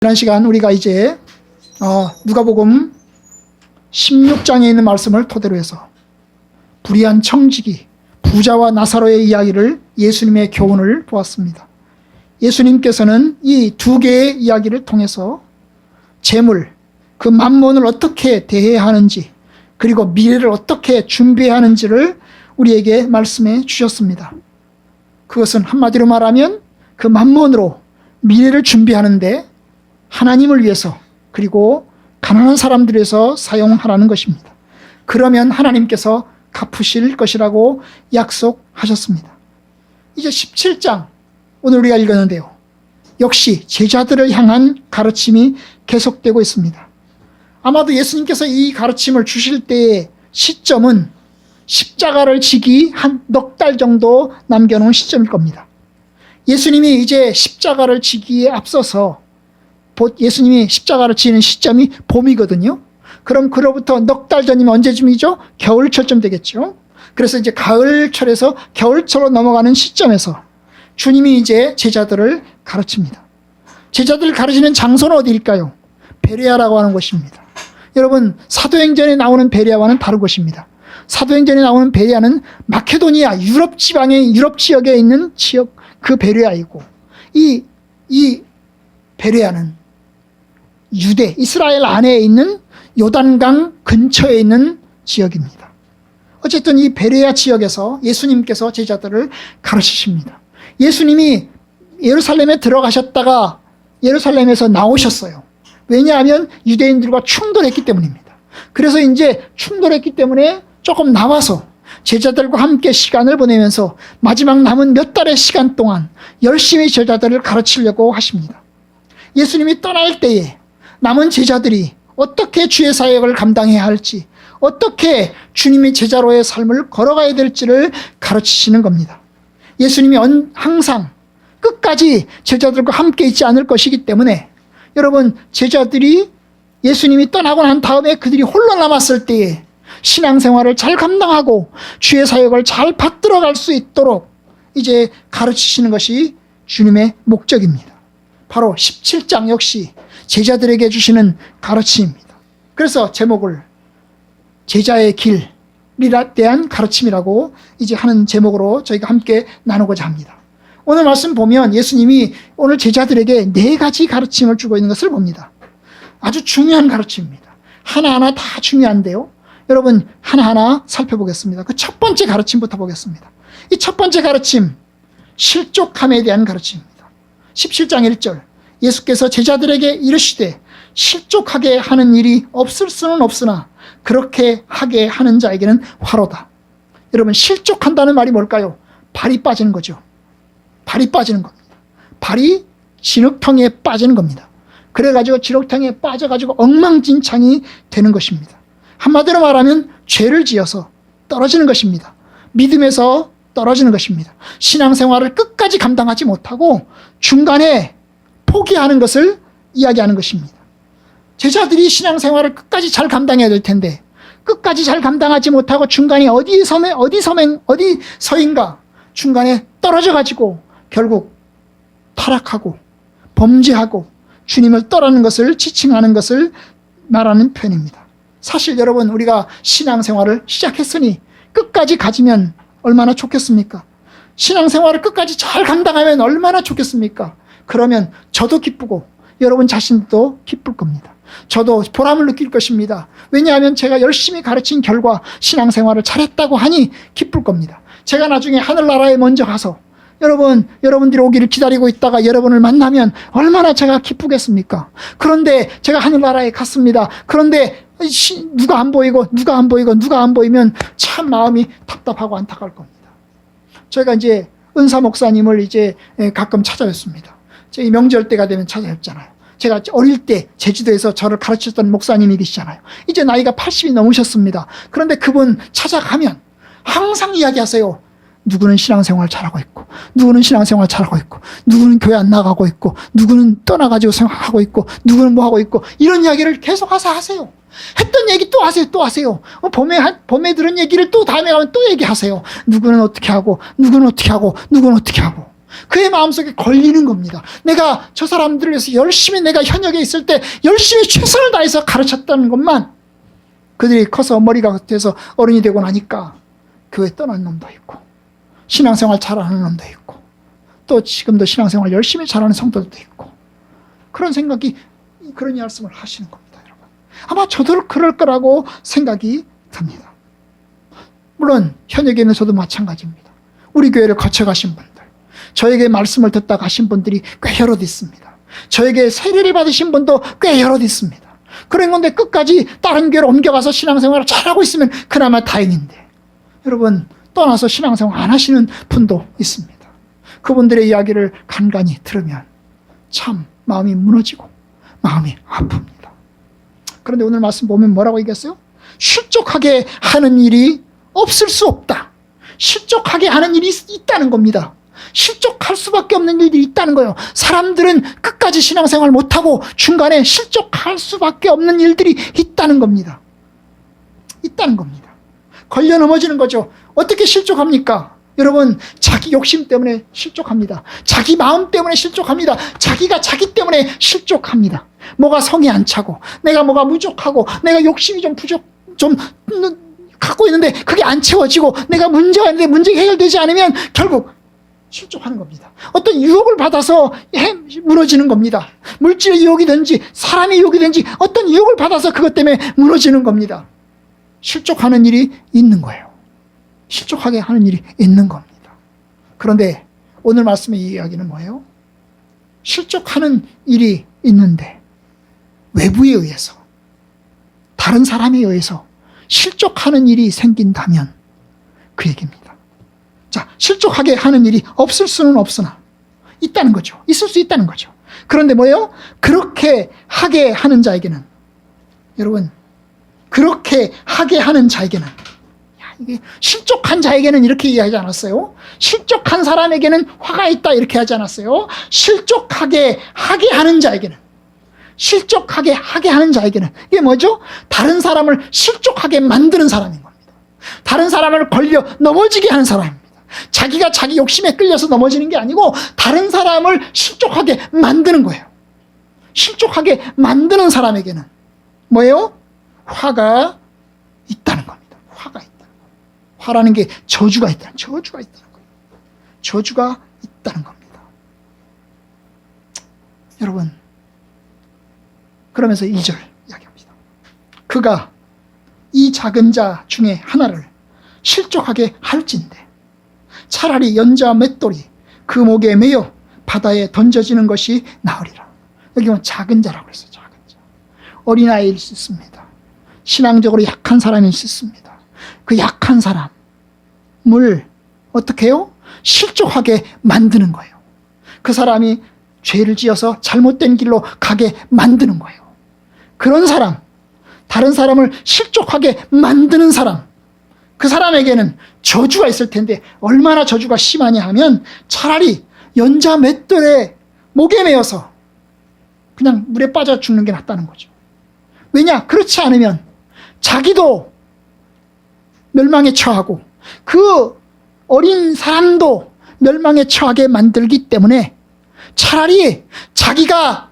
지난 시간 우리가 이제 누가복음 16장에 있는 말씀을 토대로 해서 불의한 청지기, 부자와 나사로의 이야기를 예수님의 교훈을 보았습니다. 예수님께서는 이 두 개의 이야기를 통해서 재물, 그 만몬을 어떻게 대해야 하는지, 그리고 미래를 어떻게 준비해야 하는지를 우리에게 말씀해 주셨습니다. 그것은 한마디로 말하면 그 만몬으로 미래를 준비하는데 하나님을 위해서, 그리고 가난한 사람들을 위해서 사용하라는 것입니다. 그러면 하나님께서 갚으실 것이라고 약속하셨습니다. 이제 17장 오늘 우리가 읽었는데요, 역시 제자들을 향한 가르침이 계속되고 있습니다. 아마도 예수님께서 이 가르침을 주실 때의 시점은 십자가를 지기 한 넉 달 정도 남겨놓은 시점일 겁니다. 예수님이 이제 십자가를 지기에 앞서서 예수님이 십자가를 지는 시점이 봄이거든요. 그럼 그로부터 넉 달 전이면 언제쯤이죠? 겨울철쯤 되겠죠. 그래서 이제 가을철에서 겨울철로 넘어가는 시점에서 주님이 이제 제자들을 가르칩니다. 제자들을 가르치는 장소는 어디일까요? 베레아라고 하는 곳입니다. 여러분, 사도행전에 나오는 베레아와는 다른 곳입니다. 사도행전에 나오는 베레아는 마케도니아, 유럽 지방의 유럽 지역에 있는 지역, 그 베레아이고, 이 베레아는 유대, 이스라엘 안에 있는 요단강 근처에 있는 지역입니다. 어쨌든 이 베레아 지역에서 예수님께서 제자들을 가르치십니다. 예수님이 예루살렘에 들어가셨다가 예루살렘에서 나오셨어요. 왜냐하면 유대인들과 충돌했기 때문입니다. 그래서 이제 충돌했기 때문에 조금 나와서 제자들과 함께 시간을 보내면서 마지막 남은 몇 달의 시간 동안 열심히 제자들을 가르치려고 하십니다. 예수님이 떠날 때에 남은 제자들이 어떻게 주의 사역을 감당해야 할지, 어떻게 주님의 제자로의 삶을 걸어가야 될지를 가르치시는 겁니다. 예수님이 항상 끝까지 제자들과 함께 있지 않을 것이기 때문에, 여러분, 제자들이 예수님이 떠나고 난 다음에 그들이 홀로 남았을 때에 신앙생활을 잘 감당하고 주의 사역을 잘 받들어갈 수 있도록 이제 가르치시는 것이 주님의 목적입니다. 바로 17장 역시 제자들에게 주시는 가르침입니다. 그래서 제목을 제자의 길에 대한 가르침이라고 이제 하는 제목으로 저희가 함께 나누고자 합니다. 오늘 말씀 보면 예수님이 오늘 제자들에게 4가지 가르침을 주고 있는 것을 봅니다. 아주 중요한 가르침입니다. 하나하나 다 중요한데요, 여러분, 하나하나 살펴보겠습니다. 그 첫 번째 가르침부터 보겠습니다. 이 첫 번째 가르침, 실족함에 대한 가르침입니다. 17장 1절, 예수께서 제자들에게 이르시되 실족하게 하는 일이 없을 수는 없으나 그렇게 하게 하는 자에게는 화로다. 여러분, 실족한다는 말이 뭘까요? 발이 빠지는 거죠. 발이 빠지는 겁니다. 발이 진흙탕에 빠지는 겁니다. 그래가지고 진흙탕에 빠져가지고 엉망진창이 되는 것입니다. 한마디로 말하면 죄를 지어서 떨어지는 것입니다. 믿음에서 떨어지는 것입니다. 신앙생활을 끝까지 감당하지 못하고 중간에 포기하는 것을 이야기하는 것입니다. 제자들이 신앙생활을 끝까지 잘 감당해야 될 텐데 끝까지 잘 감당하지 못하고 중간에 어디서인가 중간에 떨어져가지고 결국 타락하고 범죄하고 주님을 떠나는 것을 지칭하는 것을 말하는 표현입니다. 사실 여러분, 우리가 신앙생활을 시작했으니 끝까지 가지면 얼마나 좋겠습니까? 신앙생활을 끝까지 잘 감당하면 얼마나 좋겠습니까? 그러면 저도 기쁘고 여러분 자신도 기쁠 겁니다. 저도 보람을 느낄 것입니다. 왜냐하면 제가 열심히 가르친 결과 신앙생활을 잘했다고 하니 기쁠 겁니다. 제가 나중에 하늘나라에 먼저 가서 여러분들이 오기를 기다리고 있다가 여러분을 만나면 얼마나 제가 기쁘겠습니까? 그런데 제가 하늘나라에 갔습니다. 그런데 누가 안 보이면 참 마음이 답답하고 안타까울 겁니다. 저희가 이제 은사 목사님을 이제 가끔 찾아뵙습니다. 저희 명절 때가 되면 찾아뵙잖아요. 제가 어릴 때 제주도에서 저를 가르쳤던 목사님이 계시잖아요. 이제 나이가 80이 넘으셨습니다. 그런데 그분 찾아가면 항상 이야기하세요. 누구는 신앙생활 잘하고 있고, 누구는 신앙생활 잘하고 있고, 누구는 교회 안 나가고 있고, 누구는 떠나가지고 생활하고 있고, 누구는 뭐 하고 있고, 이런 이야기를 계속 하세요. 했던 얘기 또 하세요. 봄에 들은 얘기를 또 다음에 가면 또 얘기하세요. 누구는 어떻게 하고, 누구는 어떻게 하고. 그의 마음속에 걸리는 겁니다. 내가 저 사람들을 위해서 열심히 내가 현역에 있을 때 열심히 최선을 다해서 가르쳤다는 것만 그들이 커서 머리가 돼서 어른이 되고 나니까 교회 떠난 놈도 있고 신앙생활 잘하는 놈도 있고 또 지금도 신앙생활 열심히 잘하는 성도들도 있고 그런 생각이 그런 말씀을 하시는 겁니다. 여러분. 아마 저도 그럴 거라고 생각이 듭니다. 물론 현역에 있는 저도 마찬가지입니다. 우리 교회를 거쳐가신 분들 저에게 말씀을 듣다 가신 분들이 꽤 여럿 있습니다. 저에게 세례를 받으신 분도 꽤 여럿 있습니다. 그런 건데 끝까지 다른 교회로 옮겨가서 신앙생활을 잘하고 있으면 그나마 다행인데 여러분 떠나서 신앙생활 안 하시는 분도 있습니다. 그분들의 이야기를 간간히 들으면 참 마음이 무너지고 마음이 아픕니다. 그런데 오늘 말씀 보면 뭐라고 얘기했어요? 실족하게 하는 일이 없을 수 없다. 실족하게 하는 일이 있다는 겁니다. 실족할 수밖에 없는 일들이 있다는 거예요. 사람들은 끝까지 신앙생활 못하고 중간에 실족할 수밖에 없는 일들이 있다는 겁니다. 있다는 겁니다. 걸려 넘어지는 거죠. 어떻게 실족합니까? 여러분, 자기 욕심 때문에 실족합니다. 자기 마음 때문에 실족합니다. 자기가 자기 때문에 실족합니다. 뭐가 성이 안 차고 내가 뭐가 부족하고 내가 욕심이 좀 갖고 있는데 그게 안 채워지고 내가 문제가 있는데 문제가 해결되지 않으면 결국 실족하는 겁니다. 어떤 유혹을 받아서 무너지는 겁니다. 물질의 유혹이든지 사람의 유혹이든지 어떤 유혹을 받아서 그것 때문에 무너지는 겁니다. 실족하는 일이 있는 거예요. 실족하게 하는 일이 있는 겁니다. 그런데 오늘 말씀의 이야기는 뭐예요? 실족하는 일이 있는데 외부에 의해서 다른 사람에 의해서 실족하는 일이 생긴다면 그 얘기입니다. 자, 실족하게 하는 일이 없을 수는 없으나 있다는 거죠. 있을 수 있다는 거죠. 그런데 뭐예요? 그렇게 하게 하는 자에게는 여러분 그렇게 하게 하는 자에게는 이게 실족한 자에게는 이렇게 이야기하지 않았어요? 실족한 사람에게는 화가 있다 이렇게 하지 않았어요? 실족하게 하게 하는 자에게는 실족하게 하게 하는 자에게는 이게 뭐죠? 다른 사람을 실족하게 만드는 사람인 겁니다. 다른 사람을 걸려 넘어지게 하는 사람입니다. 자기가 자기 욕심에 끌려서 넘어지는 게 아니고 다른 사람을 실족하게 만드는 거예요. 실족하게 만드는 사람에게는 뭐예요? 화가 있다는 겁니다. 화가 있다는 거예요. 화라는 게 저주가 있다는 거예요. 저주가 있다는 겁니다. 여러분, 그러면서 2절 이야기합니다. 그가 이 작은 자 중에 하나를 실족하게 할진대 차라리 연자 맷돌이 그 목에 매여 바다에 던져지는 것이 나으리라. 여기 보면 작은 자라고 했어요. 작은 자. 어린아이일 수 있습니다. 신앙적으로 약한 사람일 수 있습니다. 그 약한 사람을 어떻게 해요? 실족하게 만드는 거예요. 그 사람이 죄를 지어서 잘못된 길로 가게 만드는 거예요. 그런 사람, 다른 사람을 실족하게 만드는 사람, 그 사람에게는 저주가 있을 텐데 얼마나 저주가 심하냐 하면 차라리 연자 맷돌에 목에 매여서 그냥 물에 빠져 죽는 게 낫다는 거죠. 왜냐? 그렇지 않으면 자기도 멸망에 처하고 그 어린 사람도 멸망에 처하게 만들기 때문에 차라리 자기가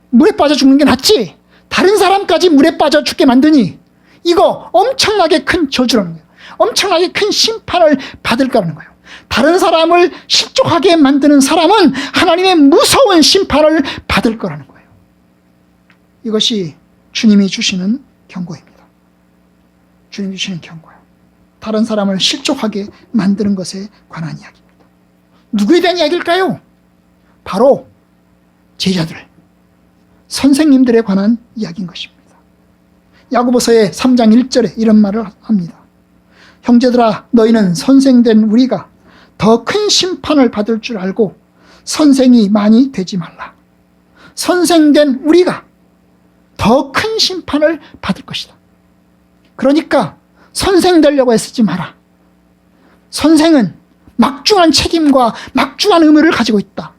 물에 빠져 죽는 게 낫지 다른 사람까지 물에 빠져 죽게 만드니 이거 엄청나게 큰 저주라는 거예요. 엄청나게 큰 심판을 받을 거라는 거예요. 다른 사람을 실족하게 만드는 사람은 하나님의 무서운 심판을 받을 거라는 거예요. 이것이 주님이 주시는 경고입니다. 주님이 주시는 경고예요. 다른 사람을 실족하게 만드는 것에 관한 이야기입니다. 누구에 대한 이야기일까요? 바로 제자들, 선생님들에 관한 이야기인 것입니다. 야고보서의 3장 1절에 이런 말을 합니다. 형제들아, 너희는 선생된 우리가 더 큰 심판을 받을 줄 알고 선생이 많이 되지 말라. 선생된 우리가 더 큰 심판을 받을 것이다. 그러니까 선생 되려고 애쓰지 마라. 선생은 막중한 책임과 막중한 의무를 가지고 있다.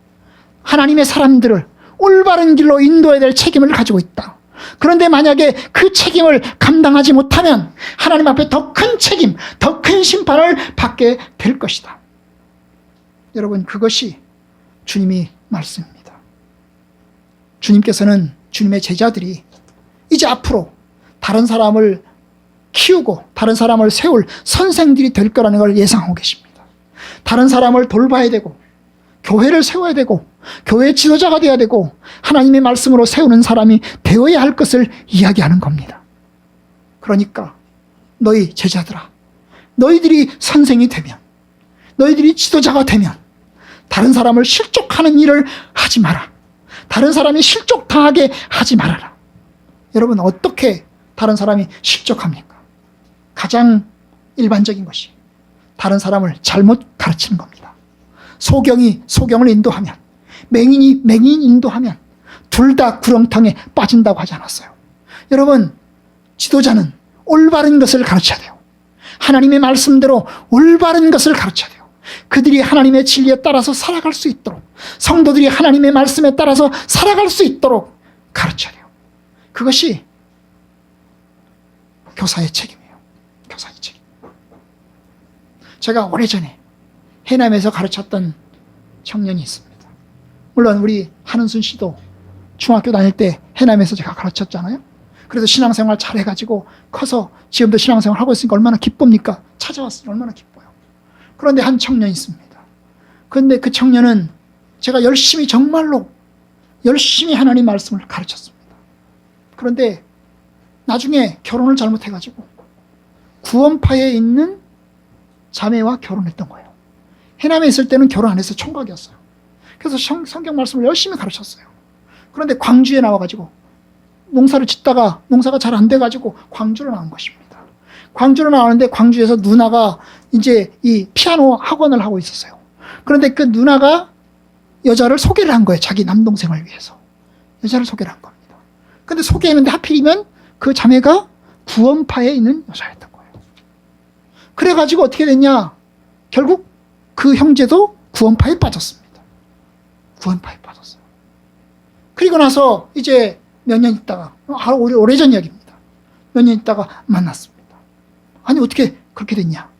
하나님의 사람들을 올바른 길로 인도해야 될 책임을 가지고 있다. 그런데 만약에 그 책임을 감당하지 못하면 하나님 앞에 더 큰 책임, 더 큰 심판을 받게 될 것이다. 여러분, 그것이 주님의 말씀입니다. 주님께서는 주님의 제자들이 이제 앞으로 다른 사람을 키우고 다른 사람을 세울 선생들이 될 거라는 걸 예상하고 계십니다. 다른 사람을 돌봐야 되고 교회를 세워야 되고 교회의 지도자가 되어야 되고 하나님의 말씀으로 세우는 사람이 되어야 할 것을 이야기하는 겁니다. 그러니까 너희 제자들아, 너희들이 선생이 되면, 너희들이 지도자가 되면 다른 사람을 실족하는 일을 하지 마라. 다른 사람이 실족당하게 하지 말아라. 여러분, 어떻게 다른 사람이 실족합니까? 가장 일반적인 것이 다른 사람을 잘못 가르치는 겁니다. 소경이 소경을 인도하면, 맹인이 맹인 인도하면 둘 다 구렁텅에 빠진다고 하지 않았어요? 여러분, 지도자는 올바른 것을 가르쳐야 돼요. 하나님의 말씀대로 올바른 것을 가르쳐야 돼요. 그들이 하나님의 진리에 따라서 살아갈 수 있도록, 성도들이 하나님의 말씀에 따라서 살아갈 수 있도록 가르쳐야 돼요. 그것이 교사의 책임이에요. 교사의 책임. 제가 오래전에 해남에서 가르쳤던 청년이 있습니다. 물론 우리 한은순 씨도 중학교 다닐 때 해남에서 제가 가르쳤잖아요. 그래서 신앙생활 잘 해가지고 커서 지금도 신앙생활 하고 있으니까 얼마나 기쁩니까? 찾아왔으니 얼마나 기뻐요. 그런데 한 청년이 있습니다. 그런데 그 청년은 제가 열심히, 정말로 열심히 하나님 말씀을 가르쳤습니다. 그런데 나중에 결혼을 잘못해가지고 구원파에 있는 자매와 결혼했던 거예요. 해남에 있을 때는 결혼 안 해서 총각이었어요. 그래서 성경 말씀을 열심히 가르쳤어요. 그런데 광주에 나와가지고 농사를 짓다가 농사가 잘 안 돼가지고 광주로 나온 것입니다. 광주로 나왔는데 광주에서 누나가 이제 이 피아노 학원을 하고 있었어요. 그런데 그 누나가 여자를 소개를 한 거예요. 자기 남동생을 위해서. 여자를 소개를 한 겁니다. 근데 소개했는데 하필이면 그 자매가 구원파에 있는 여자였던 거예요. 그래가지고 어떻게 됐냐? 결국 그 형제도 구원파에 빠졌습니다. 구원파에 빠졌어요. 그리고 나서 이제 몇 년 있다가, 오래전 이야기입니다. 몇 년 있다가 만났습니다. 아니, 어떻게 그렇게 됐냐?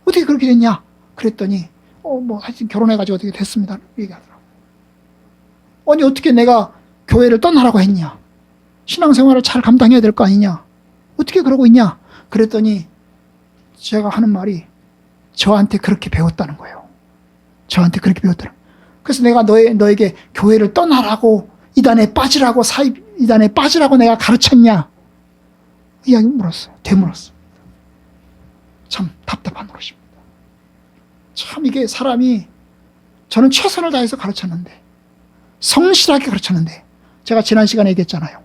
어떻게 그렇게 됐냐? 그랬더니, 하여튼 결혼해가지고 어떻게 됐습니다. 얘기하더라고요. 아니, 어떻게 내가 교회를 떠나라고 했냐? 신앙생활을 잘 감당해야 될 거 아니냐? 어떻게 그러고 있냐? 그랬더니 제가 하는 말이 저한테 그렇게 배웠다는 거예요. 저한테 그렇게 배웠다는 거예요. 그래서 내가 너에게 교회를 떠나라고, 이단에 빠지라고, 이단에 빠지라고 내가 가르쳤냐? 이야기 물었어요. 되물었습니다. 참 답답한 것입니다. 참 이게 사람이, 저는 최선을 다해서 가르쳤는데, 성실하게 가르쳤는데, 제가 지난 시간에 얘기했잖아요.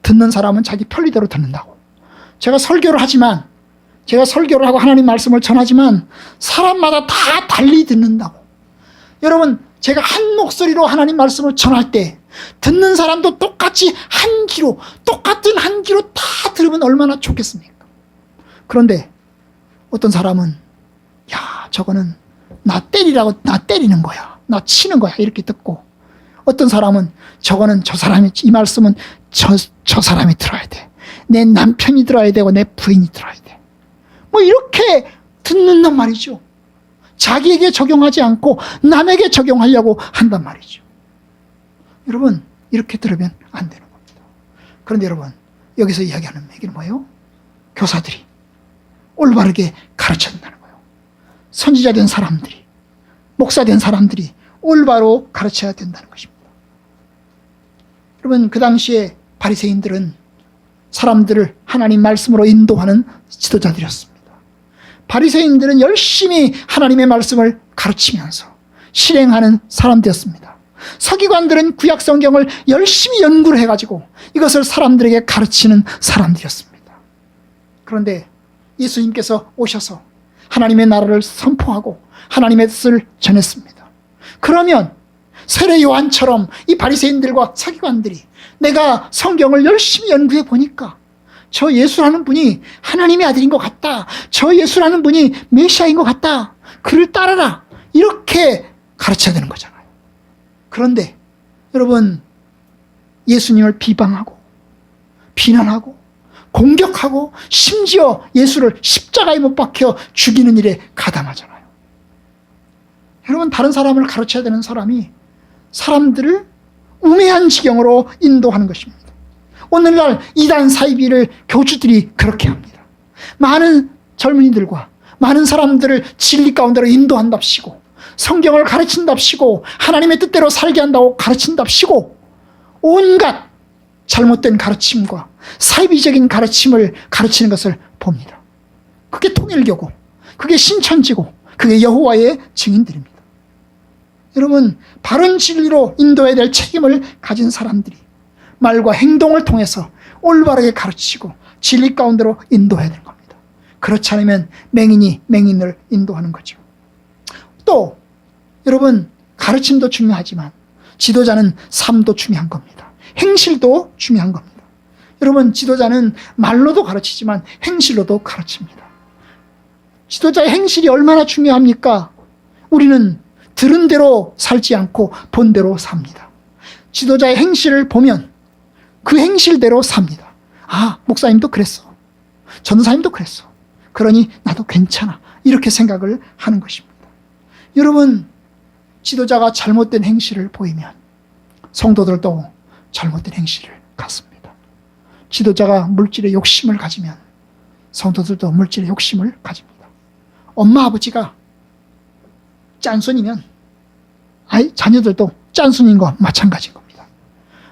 듣는 사람은 자기 편리대로 듣는다고. 제가 설교를 하고 하나님 말씀을 전하지만 사람마다 다 달리 듣는다고. 여러분, 제가 한 목소리로 하나님 말씀을 전할 때 듣는 사람도 똑같이 한 귀로, 똑같은 한 귀로 다 들으면 얼마나 좋겠습니까? 그런데 어떤 사람은, 야, 저거는 나 때리는 거야, 나 치는 거야, 이렇게 듣고, 어떤 사람은 저거는 이 말씀은 저 사람이 들어야 돼, 내 남편이 들어야 되고 내 부인이 들어야 돼, 이렇게 듣는단 말이죠. 자기에게 적용하지 않고 남에게 적용하려고 한단 말이죠. 여러분, 이렇게 들으면 안 되는 겁니다. 그런데 여러분, 여기서 이야기하는 얘기는 뭐예요? 교사들이 올바르게 가르쳐야 된다는 거예요. 선지자 된 사람들이, 목사 된 사람들이 올바로 가르쳐야 된다는 것입니다. 여러분, 그 당시에 바리새인들은 사람들을 하나님 말씀으로 인도하는 지도자들이었습니다. 바리새인들은 열심히 하나님의 말씀을 가르치면서 실행하는 사람들이었습니다. 서기관들은 구약 성경을 열심히 연구를 해가지고 이것을 사람들에게 가르치는 사람들이었습니다. 그런데 예수님께서 오셔서 하나님의 나라를 선포하고 하나님의 뜻을 전했습니다. 그러면 세례 요한처럼 이 바리새인들과 서기관들이 내가 성경을 열심히 연구해 보니까 저 예수라는 분이 하나님의 아들인 것 같다, 저 예수라는 분이 메시아인 것 같다, 그를 따르라, 이렇게 가르쳐야 되는 거잖아요. 그런데 여러분, 예수님을 비방하고 비난하고 공격하고 심지어 예수를 십자가에 못 박혀 죽이는 일에 가담하잖아요. 여러분, 다른 사람을 가르쳐야 되는 사람이 사람들을 우매한 지경으로 인도하는 것입니다. 오늘날 이단 사이비를 교주들이 그렇게 합니다. 많은 젊은이들과 많은 사람들을 진리 가운데로 인도한답시고, 성경을 가르친답시고, 하나님의 뜻대로 살게 한다고 가르친답시고, 온갖 잘못된 가르침과 사이비적인 가르침을 가르치는 것을 봅니다. 그게 통일교고, 그게 신천지고, 그게 여호와의 증인들입니다. 여러분, 바른 진리로 인도해야 될 책임을 가진 사람들이 말과 행동을 통해서 올바르게 가르치고 진리 가운데로 인도해야 되는 겁니다. 그렇지 않으면 맹인이 맹인을 인도하는 거죠. 또 여러분, 가르침도 중요하지만 지도자는 삶도 중요한 겁니다. 행실도 중요한 겁니다. 여러분, 지도자는 말로도 가르치지만 행실로도 가르칩니다. 지도자의 행실이 얼마나 중요합니까? 우리는 들은 대로 살지 않고 본 대로 삽니다. 지도자의 행실을 보면 그 행실대로 삽니다. 아, 목사님도 그랬어. 전사님도 그랬어. 그러니 나도 괜찮아. 이렇게 생각을 하는 것입니다. 여러분, 지도자가 잘못된 행실을 보이면 성도들도 잘못된 행실을 갖습니다. 지도자가 물질의 욕심을 가지면 성도들도 물질의 욕심을 가집니다. 엄마 아버지가 짠순이면 자녀들도 짠순인 거 마찬가지인 겁니다.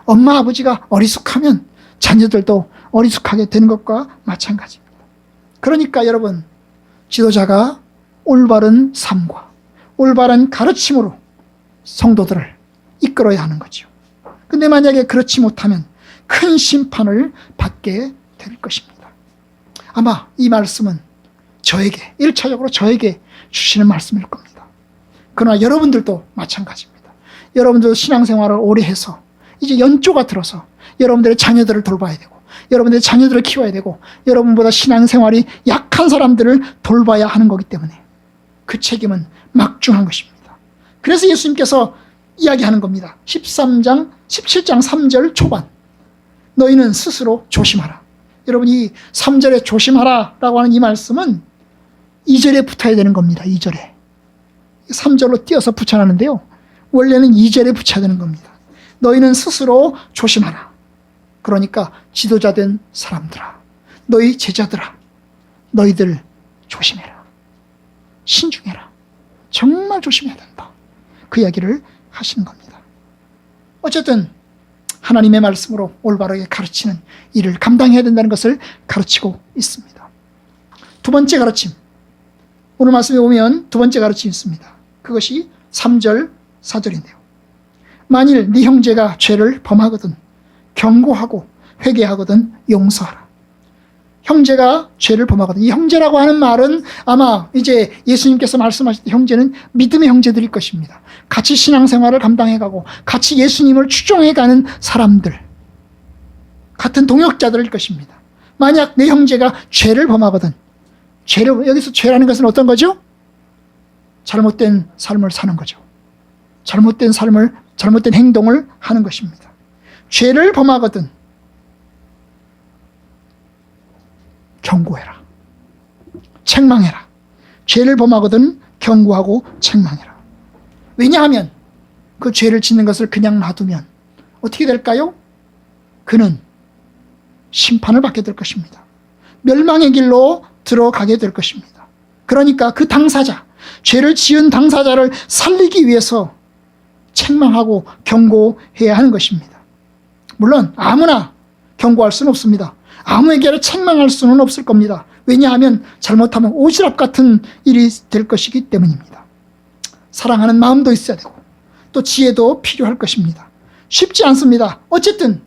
엄마 아버지가 어리숙하면 자녀들도 어리숙하게 되는 것과 마찬가지입니다. 그러니까 여러분, 지도자가 올바른 삶과 올바른 가르침으로 성도들을 이끌어야 하는 거죠. 근데 만약에 그렇지 못하면 큰 심판을 받게 될 것입니다. 아마 이 말씀은 저에게, 1차적으로 저에게 주시는 말씀일 겁니다. 그러나 여러분들도 마찬가지입니다. 여러분들도 신앙생활을 오래 해서 이제 연조가 들어서 여러분들의 자녀들을 돌봐야 되고, 여러분들의 자녀들을 키워야 되고, 여러분보다 신앙생활이 약한 사람들을 돌봐야 하는 거기 때문에 그 책임은 막중한 것입니다. 그래서 예수님께서 이야기하는 겁니다. 17장 3절 초반, 너희는 스스로 조심하라. 여러분, 이 3절에 조심하라 라고 하는 이 말씀은 2절에 붙어야 되는 겁니다. 2절에 3절로 띄어서 붙여놨는데요, 원래는 2절에 붙여야 되는 겁니다. 너희는 스스로 조심하라. 그러니까 지도자된 사람들아, 너희 제자들아, 너희들 조심해라. 신중해라. 정말 조심해야 된다. 그 이야기를 하시는 겁니다. 어쨌든 하나님의 말씀으로 올바르게 가르치는 일을 감당해야 된다는 것을 가르치고 있습니다. 두 번째 가르침, 오늘 말씀에 보면 두 번째 가르침이 있습니다. 그것이 3절 4절인데요. 만일 네 형제가 죄를 범하거든 경고하고 회개하거든 용서하라. 형제가 죄를 범하거든, 이 형제라고 하는 말은 아마 이제 예수님께서 말씀하실 때 형제는 믿음의 형제들일 것입니다. 같이 신앙생활을 감당해가고 같이 예수님을 추종해가는 사람들, 같은 동역자들일 것입니다. 만약 내 형제가 죄를 범하거든, 여기서 죄라는 것은 어떤 거죠? 잘못된 삶을 사는 거죠. 잘못된 행동을 하는 것입니다. 죄를 범하거든 경고해라. 책망해라. 죄를 범하거든 경고하고 책망해라. 왜냐하면 그 죄를 짓는 것을 그냥 놔두면 어떻게 될까요? 그는 심판을 받게 될 것입니다. 멸망의 길로 들어가게 될 것입니다. 그러니까 그 당사자, 죄를 지은 당사자를 살리기 위해서 책망하고 경고해야 하는 것입니다. 물론 아무나 경고할 수는 없습니다. 아무에게나 책망할 수는 없을 겁니다. 왜냐하면 잘못하면 오지랖 같은 일이 될 것이기 때문입니다. 사랑하는 마음도 있어야 되고 또 지혜도 필요할 것입니다. 쉽지 않습니다. 어쨌든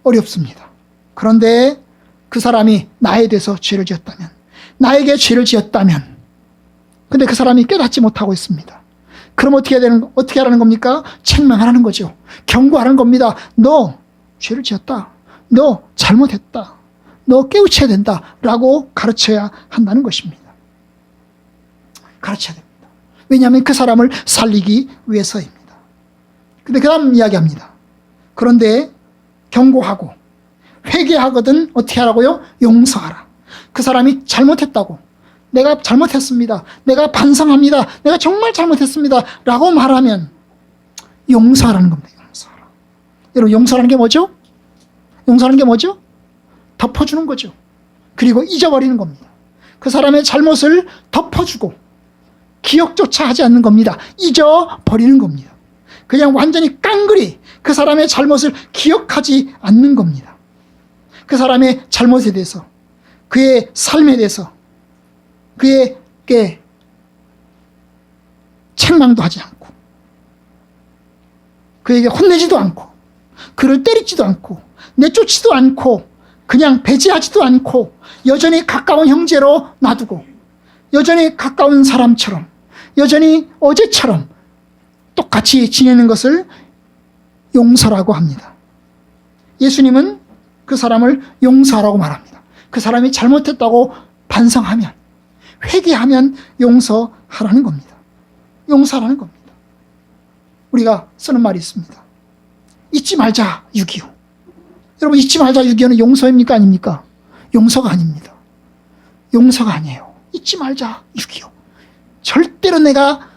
어렵습니다. 그런데 그 사람이 나에 대해서 죄를 지었다면, 나에게 죄를 지었다면, 근데 그 사람이 깨닫지 못하고 있습니다. 그럼 어떻게 하라는 겁니까? 책망하라는 거죠. 경고하라는 겁니다. 너 죄를 지었다. 너 잘못했다. 너 깨우쳐야 된다. 라고 가르쳐야 한다는 것입니다. 가르쳐야 됩니다. 왜냐하면 그 사람을 살리기 위해서입니다. 근데 그 다음 이야기합니다. 그런데 경고하고 회개하거든 어떻게 하라고요? 용서하라. 그 사람이 잘못했다고 내가 잘못했습니다. 내가 반성합니다. 내가 정말 잘못했습니다. 라고 말하면 용서하라는 겁니다. 용서하라. 여러분, 용서라는 게 뭐죠? 용서하는 게 뭐죠? 덮어주는 거죠. 그리고 잊어버리는 겁니다. 그 사람의 잘못을 덮어주고 기억조차 하지 않는 겁니다. 잊어버리는 겁니다. 그냥 완전히 깡그리 그 사람의 잘못을 기억하지 않는 겁니다. 그 사람의 잘못에 대해서, 그의 삶에 대해서 그에게 책망도 하지 않고, 그에게 혼내지도 않고, 그를 때리지도 않고, 내쫓지도 않고, 그냥 배제하지도 않고, 여전히 가까운 형제로 놔두고, 여전히 가까운 사람처럼, 여전히 어제처럼 똑같이 지내는 것을 용서라고 합니다. 예수님은 그 사람을 용서하라고 말합니다. 그 사람이 잘못했다고 반성하면, 회개하면 용서하라는 겁니다. 용서하라는 겁니다. 우리가 쓰는 말이 있습니다. 잊지 말자 6.25. 여러분, 잊지 말자 6.25는 용서입니까? 아닙니까? 용서가 아닙니다. 용서가 아니에요. 잊지 말자 6.25. 절대로 내가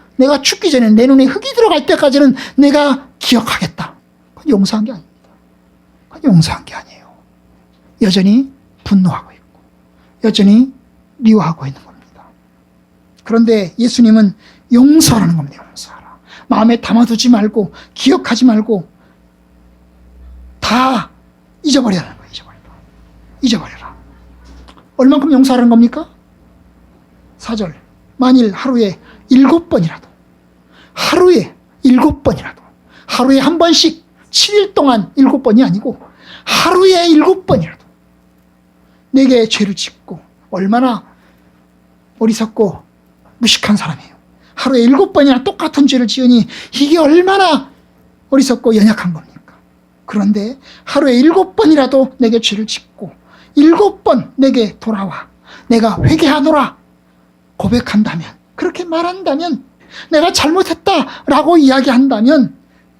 죽기 전에 내 눈에 흙이 들어갈 때까지는 내가 기억하겠다. 그건 용서한 게 아닙니다. 그건 용서한 게 아니에요. 여전히 분노하고 있고, 여전히 미워하고 있는 겁니다. 그런데 예수님은 용서하라는 겁니다. 용서하라. 마음에 담아두지 말고, 기억하지 말고, 다 잊어버리라는 거예요. 잊어버려라. 얼만큼 용서하라는 겁니까? 4절. 만일 하루에 7번이라도, 하루에 7번이라도, 하루에 한 번씩 7일 동안 7번이 아니고 하루에 7번이라도 내게 죄를 짓고, 얼마나 어리석고 무식한 사람이에요. 하루에 7번이나 똑같은 죄를 지으니 이게 얼마나 어리석고 연약한 겁니까? 그런데 하루에 7번이라도 내게 죄를 짓고 7번 내게 돌아와 내가 회개하노라 고백한다면, 그렇게 말한다면, 내가 잘못했다라고 이야기한다면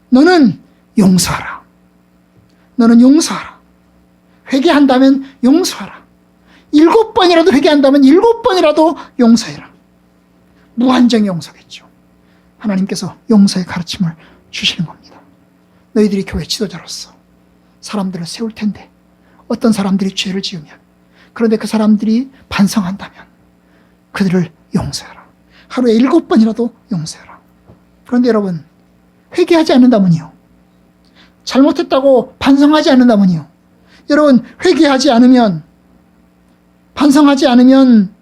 너는 용서하라. 너는 용서하라. 회개한다면 용서하라. 7번이라도 회개한다면 7번이라도 용서해라. 무한정 용서겠죠. 하나님께서 용서의 가르침을 주시는 겁니다. 너희들이 교회 지도자로서 사람들을 세울 텐데, 어떤 사람들이 죄를 지으면, 그런데 그 사람들이 반성한다면 그들을 용서해라. 하루에 7번이라도 용서해라. 그런데 여러분, 회개하지 않는다면요, 잘못했다고 반성하지 않는다면요, 여러분, 회개하지 않으면, 반성하지 않으면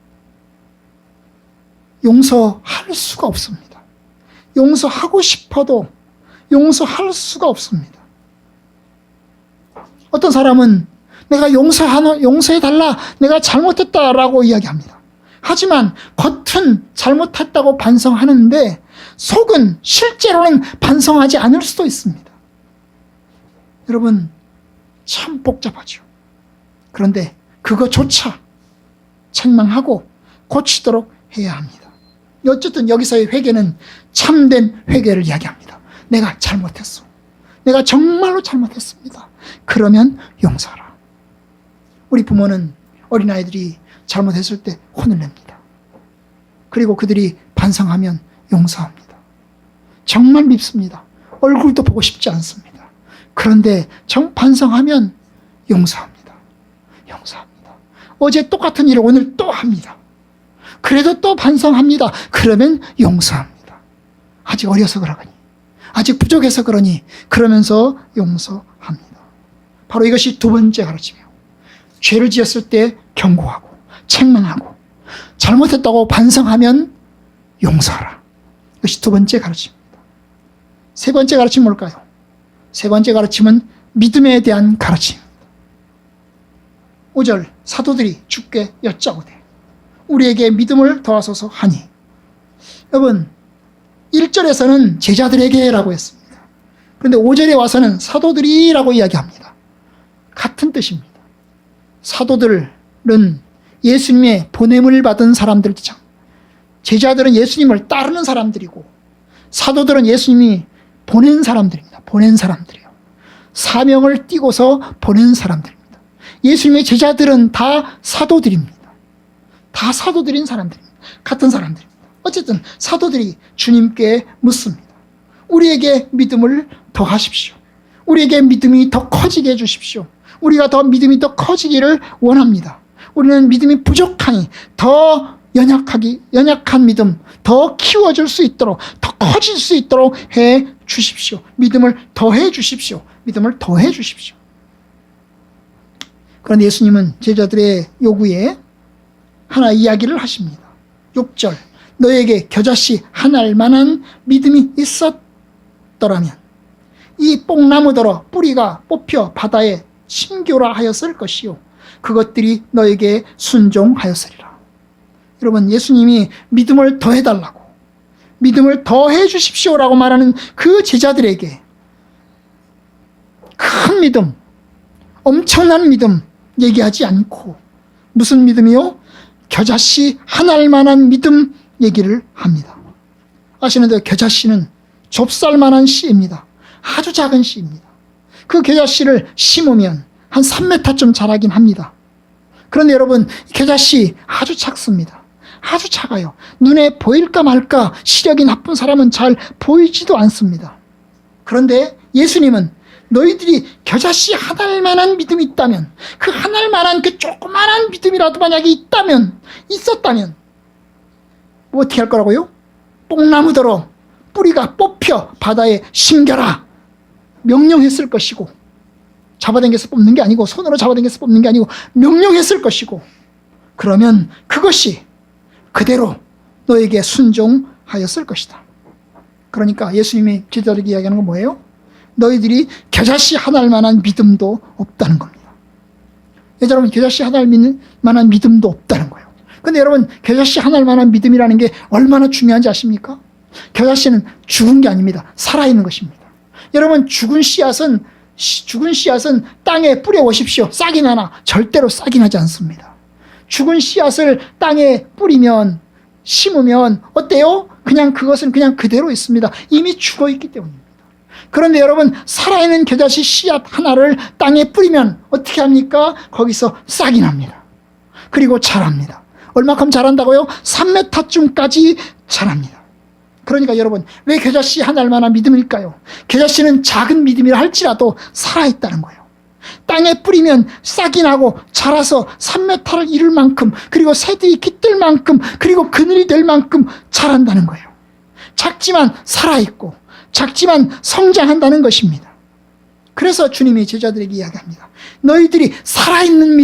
용서할 수가 없습니다. 용서하고 싶어도 용서할 수가 없습니다. 어떤 사람은 내가 용서해달라, 내가 잘못했다라고 이야기합니다. 하지만 겉은 잘못했다고 반성하는데 속은, 실제로는 반성하지 않을 수도 있습니다. 여러분, 참 복잡하죠. 그런데 그거조차 책망하고 고치도록 해야 합니다. 어쨌든 여기서의 회개는 참된 회개를 이야기합니다. 내가 잘못했어. 내가 정말로 잘못했습니다. 그러면 용서하라. 우리 부모는 어린아이들이 잘못했을 때 혼을 냅니다. 그리고 그들이 반성하면 용서합니다. 정말 밉습니다. 얼굴도 보고 싶지 않습니다. 그런데 반성하면 용서합니다. 용서합니다. 어제 똑같은 일을 오늘 또 합니다. 그래도 또 반성합니다. 그러면 용서합니다. 아직 어려서 그러거니, 아직 부족해서 그러니, 그러면서 용서합니다. 바로 이것이 두 번째 가르침이에요. 죄를 지었을 때 경고하고 책망하고 잘못했다고 반성하면 용서하라. 이것이 두 번째 가르침입니다. 세 번째 가르침은 뭘까요? 세 번째 가르침은 믿음에 대한 가르침입니다. 5절, 사도들이 주께 여짜오되 우리에게 믿음을 더하소서 하니. 여러분, 1절에서는 제자들에게 라고 했습니다. 그런데 5절에 와서는 사도들이 라고 이야기합니다. 같은 뜻입니다. 사도들은 예수님의 보냄을 받은 사람들이죠. 제자들은 예수님을 따르는 사람들이고, 사도들은 예수님이 보낸 사람들입니다. 보낸 사람들이에요. 사명을 띠고서 보낸 사람들입니다. 예수님의 제자들은 다 사도들입니다. 다 사도들인 사람들입니다. 같은 사람들입니다. 어쨌든 사도들이 주님께 묻습니다. 우리에게 믿음을 더하십시오. 우리에게 믿음이 더 커지게 해주십시오. 우리가 더 믿음이 더 커지기를 원합니다. 우리는 믿음이 부족하니 더 연약한 믿음 더 키워줄 수 있도록, 더 커질 수 있도록 해 주십시오. 믿음을 더해 주십시오. 믿음을 더해 주십시오. 그런데 예수님은 제자들의 요구에 하나 이야기를 하십니다. 6절, 너에게 겨자씨 한 알만한 믿음이 있었더라면 이 뽕나무더러 뿌리가 뽑혀 바다에 심교라 하였을 것이요 그것들이 너에게 순종하였으리라. 여러분, 예수님이 믿음을 더해달라고, 믿음을 더해 주십시오라고 말하는 그 제자들에게 큰 믿음, 엄청난 믿음 얘기하지 않고 무슨 믿음이요? 겨자씨 한 알만한 믿음 얘기를 합니다. 아시는데 겨자씨는 좁쌀만한 씨입니다. 아주 작은 씨입니다. 그 겨자씨를 심으면 한 3m쯤 자라긴 합니다. 그런데 여러분, 겨자씨 아주 작습니다. 아주 작아요. 눈에 보일까 말까 시력이 나쁜 사람은 잘 보이지도 않습니다. 그런데 예수님은 너희들이 겨자씨 한 알만한 믿음이 있다면, 그 한 알만한 그 조그만한 믿음이라도 만약에 있었다면 뭐 어떻게 할 거라고요? 뽕나무더러 뿌리가 뽑혀 바다에 심겨라 명령했을 것이고, 잡아당겨서 뽑는 게 아니고, 손으로 잡아당겨서 뽑는 게 아니고 명령했을 것이고, 그러면 그것이 그대로 너에게 순종하였을 것이다. 그러니까 예수님이 제자들에게 이야기하는 건 뭐예요? 너희들이 겨자씨 한 알만한 믿음도 없다는 겁니다. 여러분, 겨자씨 한 알만한 믿음도 없다는 거예요. 근데 여러분, 겨자씨 한 알만한 믿음이라는 게 얼마나 중요한지 아십니까? 겨자씨는 죽은 게 아닙니다. 살아있는 것입니다. 여러분, 죽은 씨앗은 땅에 뿌려오십시오. 싹이 나나? 절대로 싹이 나지 않습니다. 죽은 씨앗을 땅에 뿌리면, 심으면 어때요? 그것은 그냥 그대로 있습니다. 이미 죽어 있기 때문입니다. 그런데 여러분, 살아있는 겨자씨 씨앗 하나를 땅에 뿌리면 어떻게 합니까? 거기서 싹이 납니다. 그리고 자랍니다. 얼마큼 자란다고요? 3m쯤까지 자랍니다. 그러니까 여러분, 왜 겨자씨 한 알만한 믿음일까요? 겨자씨는 작은 믿음이라 할지라도 살아있다는 거예요. 땅에 뿌리면 싹이 나고 자라서 3m를 이룰 만큼, 그리고 새들이 깃들 만큼, 그리고 그늘이 될 만큼 자란다는 거예요. 작지만 살아있고, 작지만 성장한다는 것입니다. 그래서 주님이 제자들에게 이야기합니다. 너희들이 살아있는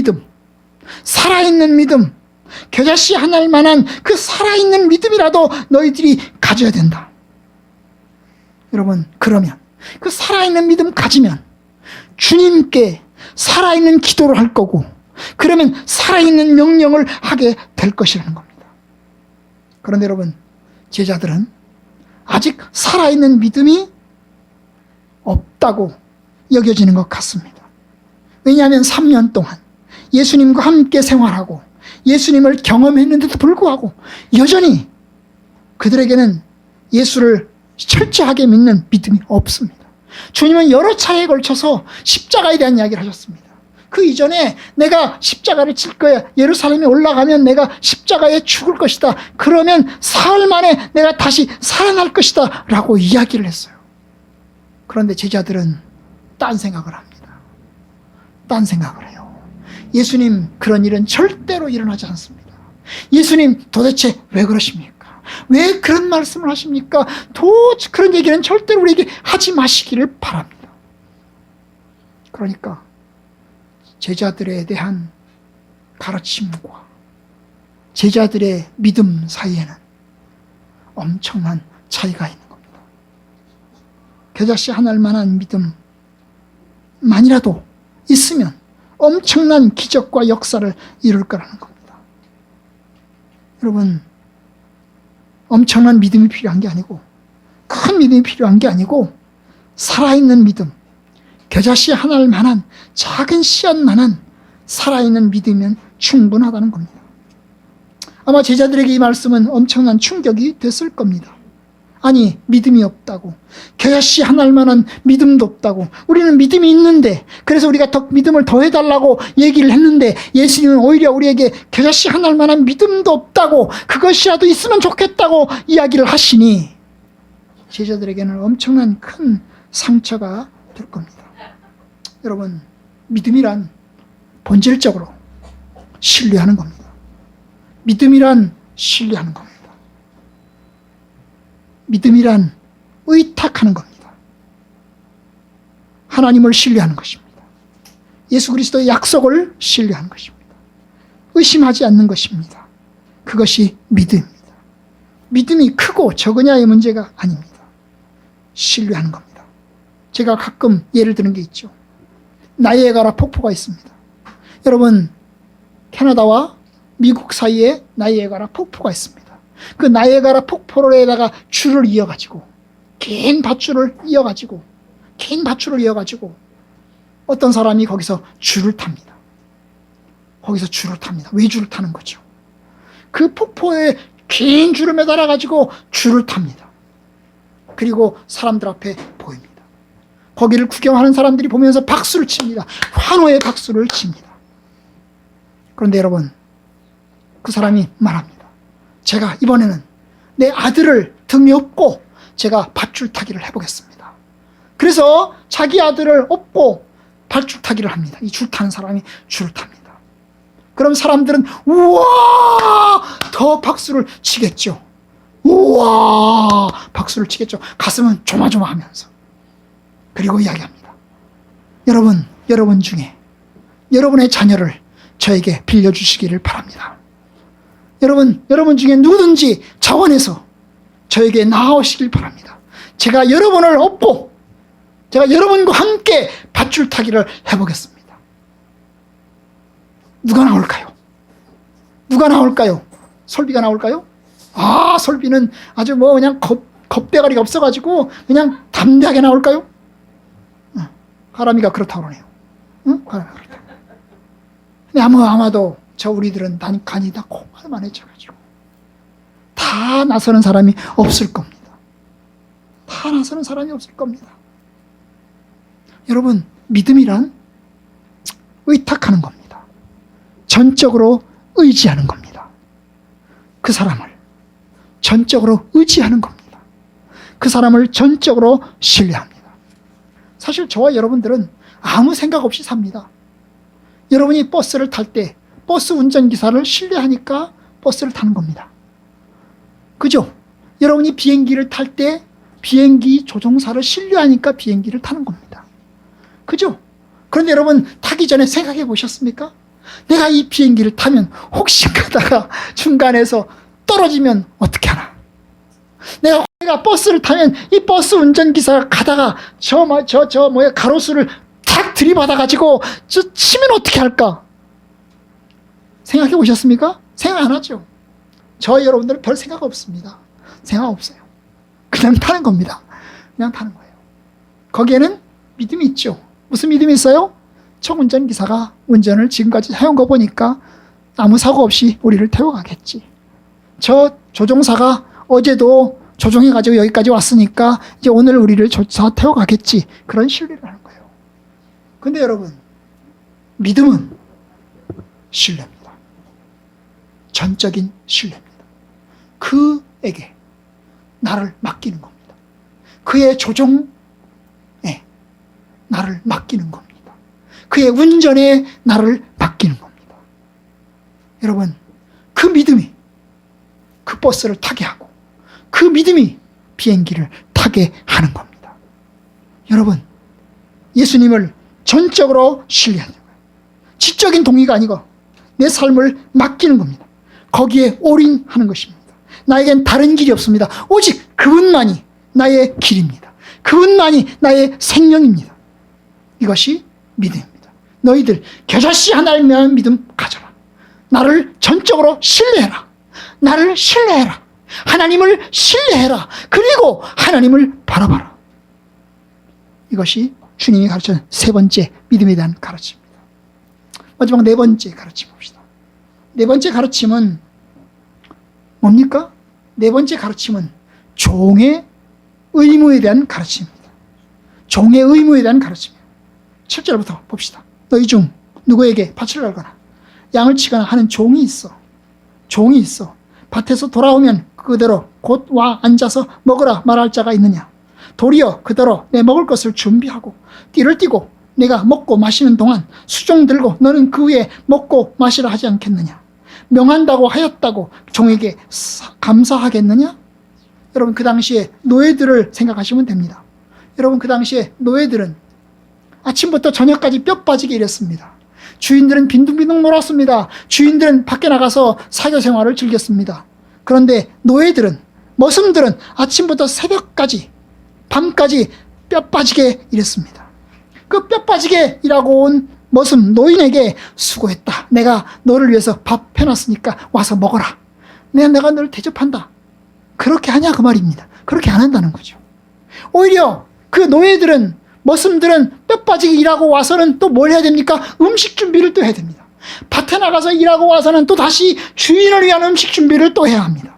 믿음, 겨자씨 한 알만한 그 살아있는 믿음이라도 너희들이 가져야 된다. 여러분, 그러면 그 살아있는 믿음 가지면 주님께 살아있는 기도를 할 거고, 그러면 살아있는 명령을 하게 될 것이라는 겁니다. 그런데 여러분, 제자들은 아직 살아있는 믿음이 없다고 여겨지는 것 같습니다. 왜냐하면 3년 동안 예수님과 함께 생활하고 예수님을 경험했는데도 불구하고 여전히 그들에게는 예수를 철저하게 믿는 믿음이 없습니다. 주님은 여러 차례에 걸쳐서 십자가에 대한 이야기를 하셨습니다. 그 이전에 내가 십자가를 칠 거야. 예루살렘에 올라가면 내가 십자가에 죽을 것이다. 그러면 사흘 만에 내가 다시 살아날 것이다. 라고 이야기를 했어요. 그런데 제자들은 딴 생각을 합니다. 딴 생각을 해요. 예수님, 그런 일은 절대로 일어나지 않습니다. 예수님, 도대체 왜 그러십니까? 왜 그런 말씀을 하십니까? 도대체 그런 얘기는 절대로 우리에게 하지 마시기를 바랍니다. 그러니까 제자들에 대한 가르침과 제자들의 믿음 사이에는 엄청난 차이가 있는 겁니다. 겨자씨 한 알만한 믿음만이라도 있으면 엄청난 기적과 역사를 이룰 거라는 겁니다. 여러분, 엄청난 믿음이 필요한 게 아니고, 큰 믿음이 필요한 게 아니고, 살아있는 믿음, 겨자씨 한 알만한 작은 씨앗만한 살아있는 믿음이면 충분하다는 겁니다. 아마 제자들에게 이 말씀은 엄청난 충격이 됐을 겁니다. 아니, 믿음이 없다고. 겨자씨 하나일 만한 믿음도 없다고. 우리는 믿음이 있는데, 그래서 우리가 더 믿음을 더 해달라고 얘기를 했는데, 예수님은 오히려 우리에게 겨자씨 하나일 만한 믿음도 없다고, 그것이라도 있으면 좋겠다고 이야기를 하시니, 제자들에게는 엄청난 큰 상처가 될 겁니다. 여러분, 믿음이란 본질적으로 신뢰하는 겁니다. 믿음이란 신뢰하는 겁니다. 믿음이란 의탁하는 겁니다. 하나님을 신뢰하는 것입니다. 예수 그리스도의 약속을 신뢰하는 것입니다. 의심하지 않는 것입니다. 그것이 믿음입니다. 믿음이 크고 적으냐의 문제가 아닙니다. 신뢰하는 겁니다. 제가 가끔 예를 드는 게 있죠. 나이아가라 폭포가 있습니다. 여러분, 캐나다와 미국 사이에 나이아가라 폭포가 있습니다. 그 나이아가라 폭포에다가 줄을 이어가지고, 긴 밧줄을 이어가지고 어떤 사람이 거기서 줄을 탑니다. 거기서 줄을 탑니다. 왜 줄을 타는 거죠? 그 폭포에 긴 줄을 매달아가지고 줄을 탑니다. 그리고 사람들 앞에 보입니다. 거기를 구경하는 사람들이 보면서 박수를 칩니다. 환호의 박수를 칩니다. 그런데 여러분, 그 사람이 말합니다. 제가 이번에는 내 아들을 등에 업고 제가 밧줄 타기를 해보겠습니다. 그래서 자기 아들을 업고 밧줄 타기를 합니다. 이 줄 타는 사람이 줄을 탑니다. 그럼 사람들은 우와! 더 박수를 치겠죠. 우와! 박수를 치겠죠. 가슴은 조마조마하면서. 그리고 이야기합니다. 여러분 중에 여러분의 자녀를 저에게 빌려주시기를 바랍니다. 여러분 중에 누구든지 자원해서 저에게 나아오시길 바랍니다. 제가 여러분을 업고 제가 여러분과 함께 밧줄 타기를 해보겠습니다. 누가 나올까요? 솔비가 나올까요? 솔비는 아주 그냥 겁대가리가 없어가지고 그냥 담대하게 나올까요? 가람이가 그렇다고 그러네요. 가람이가 그렇다고. 근데 아마도 저 우리들은 간이 다 고만해져가지고 다 나서는 사람이 없을 겁니다. 여러분, 믿음이란 의탁하는 겁니다. 전적으로 의지하는 겁니다. 그 사람을 전적으로 의지하는 겁니다. 그 사람을 전적으로 신뢰합니다. 사실 저와 여러분들은 아무 생각 없이 삽니다. 여러분이 버스를 탈 때 버스 운전기사를 신뢰하니까 버스를 타는 겁니다. 그죠? 여러분이 비행기를 탈 때 비행기 조종사를 신뢰하니까 비행기를 타는 겁니다. 그죠? 그런데 여러분, 타기 전에 생각해 보셨습니까? 내가 이 비행기를 타면 혹시 가다가 중간에서 떨어지면 어떻게 하나? 내가 버스를 타면 이 버스 운전기사가 가다가 가로수를 탁 들이받아가지고 치면 어떻게 할까? 생각해 보셨습니까? 생각 안 하죠. 저희 여러분들은 별 생각 없습니다. 생각 없어요. 그냥 타는 겁니다. 그냥 타는 거예요. 거기에는 믿음이 있죠. 무슨 믿음이 있어요? 저 운전기사가 운전을 지금까지 해온 거 보니까 아무 사고 없이 우리를 태워가겠지. 저 조종사가 어제도 조종해가지고 여기까지 왔으니까 이제 오늘 우리를 태워가겠지. 그런 신뢰를 하는 거예요. 근데 여러분, 믿음은 신뢰입니다. 전적인 신뢰입니다. 그에게 나를 맡기는 겁니다. 그의 조종에 나를 맡기는 겁니다. 그의 운전에 나를 맡기는 겁니다. 여러분, 그 믿음이 그 버스를 타게 하고 그 믿음이 비행기를 타게 하는 겁니다. 여러분, 예수님을 전적으로 신뢰하는 거예요. 지적인 동의가 아니고 내 삶을 맡기는 겁니다. 거기에 올인하는 것입니다. 나에겐 다른 길이 없습니다. 오직 그분만이 나의 길입니다. 그분만이 나의 생명입니다. 이것이 믿음입니다. 너희들 겨자씨 하나를 위한 믿음 가져라. 나를 전적으로 신뢰해라. 나를 신뢰해라. 하나님을 신뢰해라. 그리고 하나님을 바라봐라. 이것이 주님이 가르친 세 번째 믿음에 대한 가르침입니다. 마지막 네 번째 가르침 봅시다. 네 번째 가르침은 뭡니까? 네 번째 가르침은 종의 의무에 대한 가르침입니다. 종의 의무에 대한 가르침이에요. 7절부터 봅시다. 너희 중 누구에게 밭을 갈거나 양을 치거나 하는 종이 있어. 종이 있어. 밭에서 돌아오면 그대로 곧 와 앉아서 먹으라 말할 자가 있느냐. 도리어 그대로 내 먹을 것을 준비하고 띠를 띠고 내가 먹고 마시는 동안 수종 들고 너는 그 위에 먹고 마시라 하지 않겠느냐. 명한다고 하였다고 종에게 감사하겠느냐. 여러분, 그 당시에 노예들을 생각하시면 됩니다. 여러분, 그 당시에 노예들은 아침부터 저녁까지 뼈 빠지게 일했습니다. 주인들은 빈둥빈둥 놀았습니다. 주인들은 밖에 나가서 사교 생활을 즐겼습니다. 그런데 노예들은, 머슴들은 아침부터 새벽까지, 밤까지 뼈 빠지게 일했습니다. 그 뼈 빠지게 일하고 온 머슴 노인에게 수고했다. 내가 너를 위해서 밥 해놨으니까 와서 먹어라. 내가 너를 대접한다. 그렇게 하냐 그 말입니다. 그렇게 안 한다는 거죠. 오히려 그 노예들은, 머슴들은 뼈 빠지게 일하고 와서는 또 뭘 해야 됩니까? 음식 준비를 또 해야 됩니다. 밭에 나가서 일하고 와서는 또 다시 주인을 위한 음식 준비를 또 해야 합니다.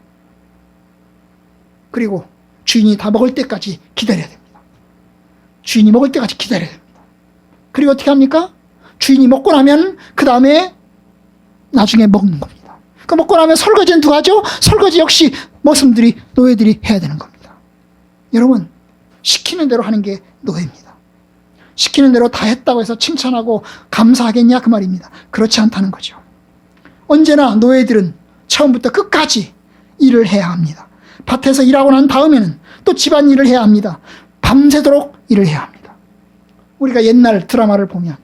그리고 주인이 다 먹을 때까지 기다려야 됩니다. 주인이 먹을 때까지 기다려야 됩니다. 그리고 어떻게 합니까? 주인이 먹고 나면 그 다음에 나중에 먹는 겁니다. 그 먹고 나면 설거지는 누가 하죠? 설거지 역시 머슴들이, 노예들이 해야 되는 겁니다. 여러분, 시키는 대로 하는 게 노예입니다. 시키는 대로 다 했다고 해서 칭찬하고 감사하겠냐 그 말입니다. 그렇지 않다는 거죠. 언제나 노예들은 처음부터 끝까지 일을 해야 합니다. 밭에서 일하고 난 다음에는 또 집안일을 해야 합니다. 밤새도록 일을 해야 합니다. 우리가 옛날 드라마를 보면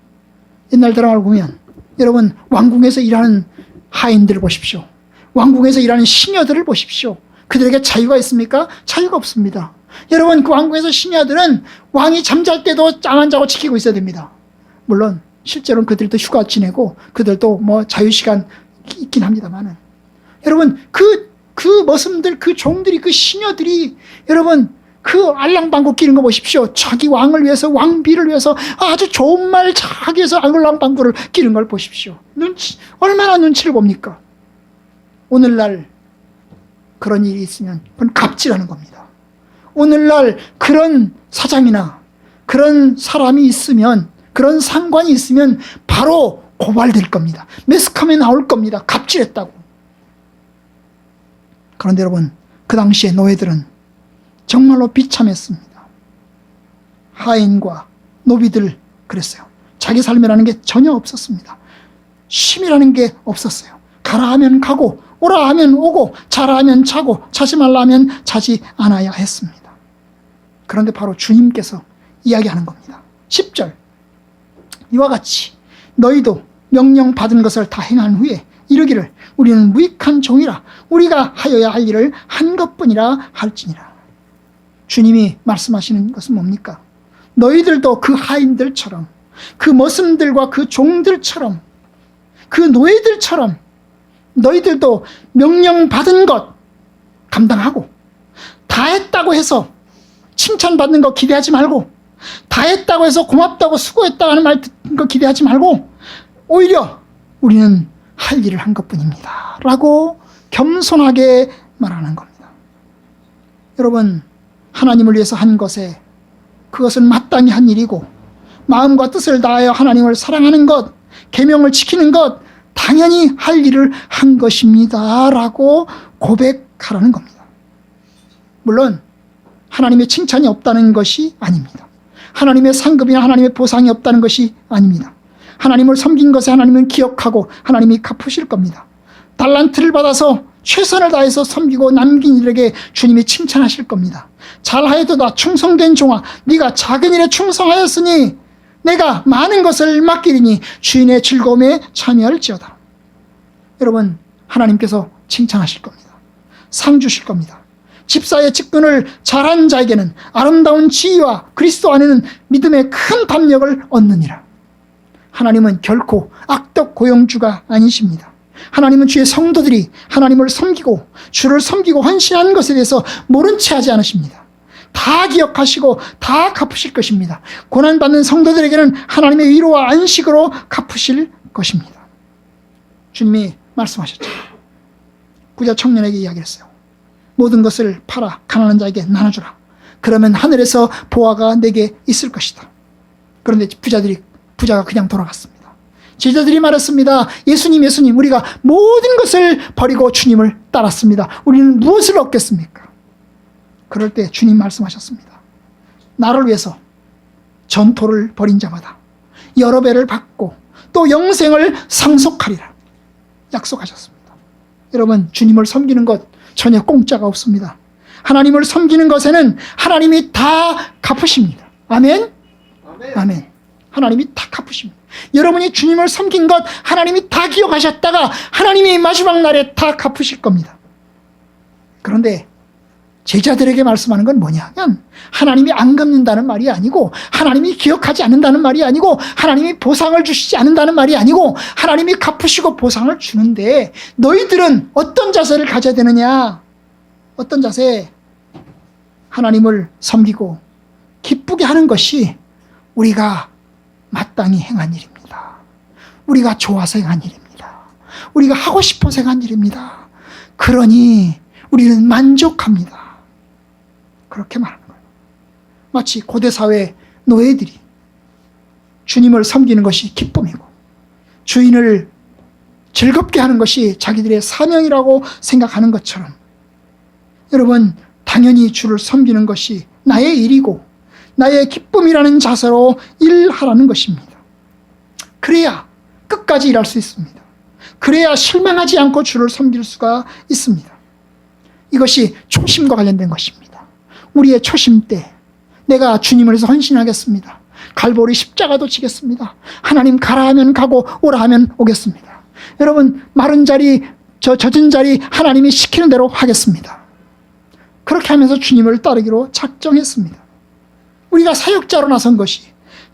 여러분, 왕궁에서 일하는 하인들을 보십시오. 왕궁에서 일하는 시녀들을 보십시오. 그들에게 자유가 있습니까? 자유가 없습니다. 여러분, 그 왕궁에서 시녀들은 왕이 잠잘 때도 잠 안 자고 지키고 있어야 됩니다. 물론 실제로는 그들도 휴가 지내고 그들도 뭐 자유시간 있긴 합니다만은, 여러분, 그 머슴들, 그 종들이, 그 시녀들이, 여러분, 그 알랑방구 끼는 거 보십시오. 자기 왕을 위해서, 왕비를 위해서 아주 좋은 말 자기 위해서 알랑방구를 끼는 걸 보십시오. 얼마나 눈치를 봅니까? 오늘날 그런 일이 있으면 그건 갑질하는 겁니다. 오늘날 그런 사장이나 그런 사람이 있으면, 그런 상관이 있으면 바로 고발될 겁니다. 매스컴에 나올 겁니다. 갑질했다고. 그런데 여러분, 그 당시에 노예들은 정말로 비참했습니다. 하인과 노비들 그랬어요. 자기 삶이라는 게 전혀 없었습니다. 쉼이라는 게 없었어요. 가라 하면 가고, 오라 하면 오고, 자라 하면 자고, 자지 말라 하면 자지 않아야 했습니다. 그런데 바로 주님께서 이야기하는 겁니다. 10절, 이와 같이 너희도 명령 받은 것을 다 행한 후에 이르기를 우리는 무익한 종이라 우리가 하여야 할 일을 한 것뿐이라 할지니라. 주님이 말씀하시는 것은 뭡니까? 너희들도 그 하인들처럼, 그 머슴들과 그 종들처럼, 그 노예들처럼 너희들도 명령받은 것 감당하고, 다 했다고 해서 칭찬받는 거 기대하지 말고, 다 했다고 해서 고맙다고 수고했다고 하는 말 듣는 거 기대하지 말고, 오히려 우리는 할 일을 한 것뿐입니다 라고 겸손하게 말하는 겁니다. 여러분, 하나님을 위해서 한 것에 그것은 마땅히 한 일이고, 마음과 뜻을 다하여 하나님을 사랑하는 것, 계명을 지키는 것, 당연히 할 일을 한 것입니다 라고 고백하라는 겁니다. 물론 하나님의 칭찬이 없다는 것이 아닙니다. 하나님의 상급이나 하나님의 보상이 없다는 것이 아닙니다. 하나님을 섬긴 것에 하나님은 기억하고 하나님이 갚으실 겁니다. 달란트를 받아서 최선을 다해서 섬기고 남긴 이들에게 주님이 칭찬하실 겁니다. 잘하여도다 충성된 종아, 네가 작은 일에 충성하였으니 내가 많은 것을 맡기리니 주인의 즐거움에 참여할지어다. 여러분, 하나님께서 칭찬하실 겁니다. 상 주실 겁니다. 집사의 직분을 잘한 자에게는 아름다운 지위와 그리스도 안에는 믿음의 큰 담력을 얻느니라. 하나님은 결코 악덕 고용주가 아니십니다. 하나님은 주의 성도들이 하나님을 섬기고 주를 섬기고 헌신한 것에 대해서 모른 채 하지 않으십니다. 다 기억하시고 다 갚으실 것입니다. 고난받는 성도들에게는 하나님의 위로와 안식으로 갚으실 것입니다. 주님이 말씀하셨죠. 부자 청년에게 이야기했어요. 모든 것을 팔아 가난한 자에게 나눠주라. 그러면 하늘에서 보화가 내게 있을 것이다. 그런데 부자가 그냥 돌아갔습니다. 제자들이 말했습니다. 예수님, 우리가 모든 것을 버리고 주님을 따랐습니다. 우리는 무엇을 얻겠습니까? 그럴 때 주님 말씀하셨습니다. 나를 위해서 전토를 벌인 자마다 여러 배를 받고 또 영생을 상속하리라 약속하셨습니다. 여러분, 주님을 섬기는 것 전혀 공짜가 없습니다. 하나님을 섬기는 것에는 하나님이 다 갚으십니다. 아멘? 아멘. 하나님이 다 갚으십니다. 여러분이 주님을 섬긴 것 하나님이 다 기억하셨다가 하나님이 마지막 날에 다 갚으실 겁니다. 그런데 제자들에게 말씀하는 건 뭐냐면 하나님이 안 갚는다는 말이 아니고 하나님이 기억하지 않는다는 말이 아니고 하나님이 보상을 주시지 않는다는 말이 아니고 하나님이 갚으시고 보상을 주는데 너희들은 어떤 자세를 가져야 되느냐? 어떤 자세? 하나님을 섬기고 기쁘게 하는 것이 우리가 마땅히 행한 일입니다. 우리가 좋아서 행한 일입니다. 우리가 하고 싶어서 행한 일입니다. 그러니 우리는 만족합니다. 그렇게 말하는 거예요. 마치 고대사회 노예들이 주님을 섬기는 것이 기쁨이고 주인을 즐겁게 하는 것이 자기들의 사명이라고 생각하는 것처럼 여러분, 당연히 주를 섬기는 것이 나의 일이고 나의 기쁨이라는 자세로 일하라는 것입니다. 그래야 끝까지 일할 수 있습니다. 그래야 실망하지 않고 주를 섬길 수가 있습니다. 이것이 초심과 관련된 것입니다. 우리의 초심 때 내가 주님을 위해서 헌신하겠습니다. 갈보리 십자가도 지겠습니다. 하나님 가라 하면 가고 오라 하면 오겠습니다. 여러분, 마른 자리, 젖은 자리 하나님이 시키는 대로 하겠습니다. 그렇게 하면서 주님을 따르기로 작정했습니다. 우리가 사역자로 나선 것이,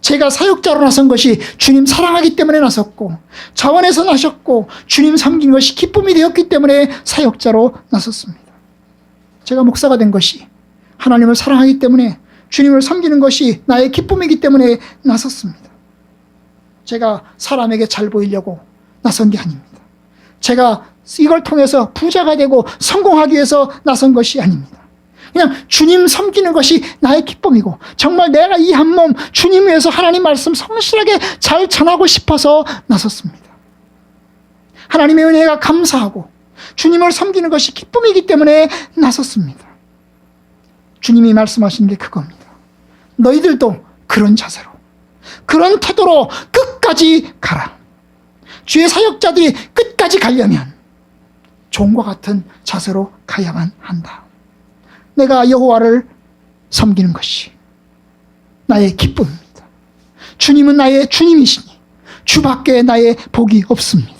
제가 사역자로 나선 것이 주님 사랑하기 때문에 나섰고 자원해서 나셨고 주님 섬기는 것이 기쁨이 되었기 때문에 사역자로 나섰습니다. 제가 목사가 된 것이 하나님을 사랑하기 때문에 주님을 섬기는 것이 나의 기쁨이기 때문에 나섰습니다. 제가 사람에게 잘 보이려고 나선 게 아닙니다. 제가 이걸 통해서 부자가 되고 성공하기 위해서 나선 것이 아닙니다. 그냥 주님 섬기는 것이 나의 기쁨이고 정말 내가 이 한 몸 주님 위해서 하나님 말씀 성실하게 잘 전하고 싶어서 나섰습니다. 하나님의 은혜가 감사하고 주님을 섬기는 것이 기쁨이기 때문에 나섰습니다. 주님이 말씀하시는 게 그겁니다. 너희들도 그런 자세로, 그런 태도로 끝까지 가라. 주의 사역자들이 끝까지 가려면 종과 같은 자세로 가야만 한다. 내가 여호와를 섬기는 것이 나의 기쁨입니다. 주님은 나의 주님이시니 주밖에 나의 복이 없습니다.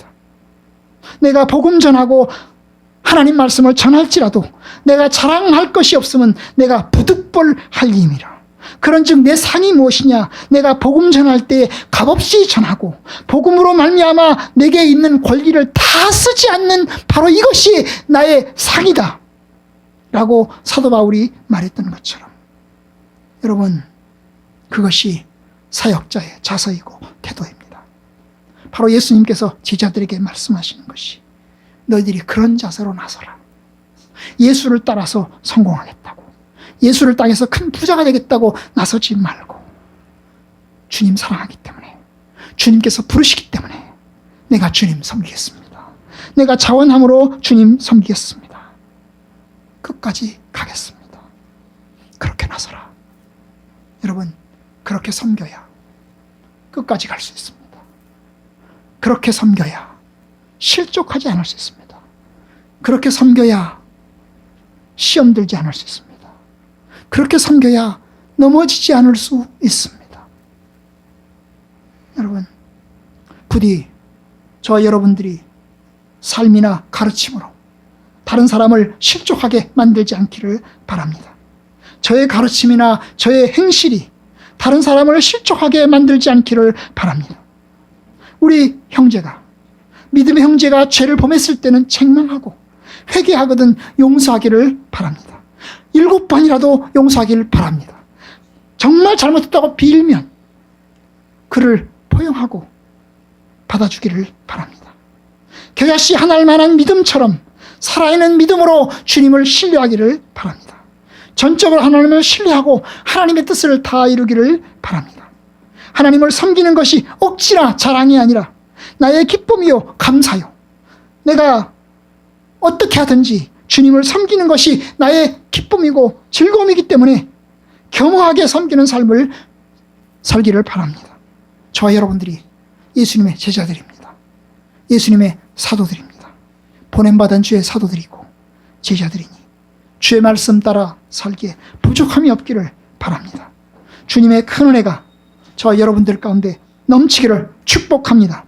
내가 복음 전하고 하나님 말씀을 전할지라도 내가 자랑할 것이 없으면 내가 부득불할 임이라. 그런즉 내 상이 무엇이냐? 내가 복음 전할 때 값없이 전하고 복음으로 말미암아 내게 있는 권리를 다 쓰지 않는 바로 이것이 나의 상이다 라고 사도 바울이 말했던 것처럼 여러분, 그것이 사역자의 자세이고 태도입니다. 바로 예수님께서 제자들에게 말씀하시는 것이 너희들이 그런 자세로 나서라. 예수를 따라서 성공하겠다고, 예수를 따라서 큰 부자가 되겠다고 나서지 말고 주님 사랑하기 때문에, 주님께서 부르시기 때문에 내가 주님 섬기겠습니다. 내가 자원함으로 주님 섬기겠습니다. 끝까지 가겠습니다. 그렇게 나서라. 여러분, 그렇게 섬겨야 끝까지 갈 수 있습니다. 그렇게 섬겨야 실족하지 않을 수 있습니다. 그렇게 섬겨야 시험 들지 않을 수 있습니다. 그렇게 섬겨야 넘어지지 않을 수 있습니다. 여러분, 부디 저와 여러분들이 삶이나 가르침으로 다른 사람을 실족하게 만들지 않기를 바랍니다. 저의 가르침이나 저의 행실이 다른 사람을 실족하게 만들지 않기를 바랍니다. 우리 형제가, 믿음의 형제가 죄를 범했을 때는 책망하고 회개하거든 용서하기를 바랍니다. 7번이라도 용서하기를 바랍니다. 정말 잘못했다고 빌면 그를 포용하고 받아주기를 바랍니다. 겨자씨 하나일 만한 믿음처럼 살아있는 믿음으로 주님을 신뢰하기를 바랍니다. 전적으로 하나님을 신뢰하고 하나님의 뜻을 다 이루기를 바랍니다. 하나님을 섬기는 것이 억지나 자랑이 아니라 나의 기쁨이요 감사요. 내가 어떻게 하든지 주님을 섬기는 것이 나의 기쁨이고 즐거움이기 때문에 겸허하게 섬기는 삶을 살기를 바랍니다. 저와 여러분들이 예수님의 제자들입니다. 예수님의 사도들입니다. 보냄받은 주의 사도들이고 제자들이니 주의 말씀 따라 살기에 부족함이 없기를 바랍니다. 주님의 큰 은혜가 저와 여러분들 가운데 넘치기를 축복합니다.